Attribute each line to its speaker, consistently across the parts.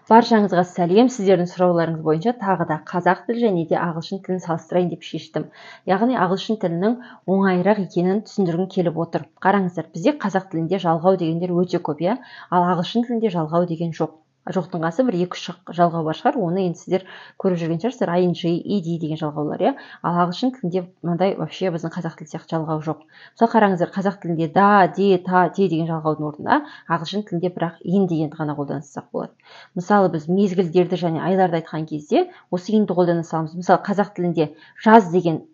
Speaker 1: Баршаңызға сәлем. Сіздердің сұрауларыңыз бойынша тағы да қазақ тілі және де ағылшын тілін салыстырайын деп шештім. Яғни ағылшын тілінің оңайырақ екенін түсіндіргім келіп отыр. Қараңыздар, бізде қазақ тілінде жалғау дегендер өте көп, иә? Ал ағылшын тілінде жалғау деген жоқ. Жоқтың қасы бір 2-3 жалғау бар шығар. Оны енді сіздер көріп жүрген шығарсыздар. ing, ed деген жалғаулар, иә? Ал ағылшын тілінде мынандай вообще біздің қазақ тілі сияқты жалғау жоқ. Мысалы қараңыздар, қазақ тілінде да, де, та, те деген жалғаудың орнына ағылшын тілінде бірақ ин дегенді ғана қолдансақ болады. Мысалы біз мезгілдерді және айларды айтқан кезде осы инді қолдана саламыз. Мысалы қазақ тілінде жаз деген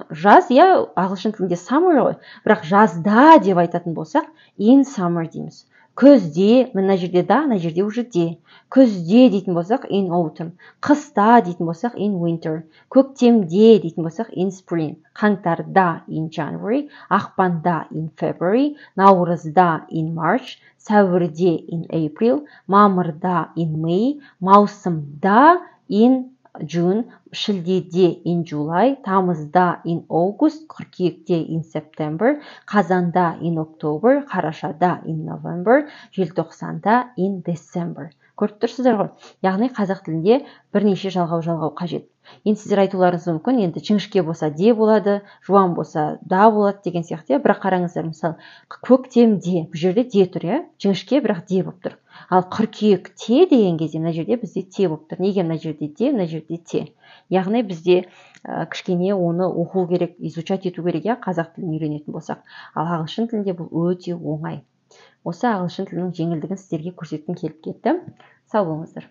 Speaker 1: жаз, иә, ағылшын тілінде summer ғой. Бірақ жазда деп айтатын болсақ in summer дейміз. Күзде, мына жерде да, мына жерде уже де. Күзде дейтін болсақ in autumn. Қыста дейтін болсақ in winter. Көктемде дейтін болсақ in spring. Қаңтарда in January. Ақпанда in February. Наурызда in March. Сәуірде in April. Мамырда in May. Маусымда in June, шілдеде in July, тамызда in August, қыркүйекте in September, қазанда in October, қарашада in November, желтоқсанда in December. Көріп тұрсыздар ғой? Яғни қазақ тілінде бірнеше жалғау қажет. Енді сіздер айтуларыңыз мүмкін, енді жіңішке болса де болады, жуан болса да болады деген сияқты. Бірақ қараңыздар, мысалы көктемде, бұл жерде де тұр, иә? Жіңішке, бірақ де болып тұр. Ал қыркүйекте деген кезде мына жерде бізде те болып тұр. Неге мына жерде де, мына жерде те? Яғни бізде кішкене оны оқу керек, изучать ету керек, иә, қазақ тілін үйренетін болсақ. Ал ағылшын тілінде бұл өте оңай. Осы ағылшын тілінің жеңілдігін сіздерге көрсеткім келіп кетті. Сау болыңыздар.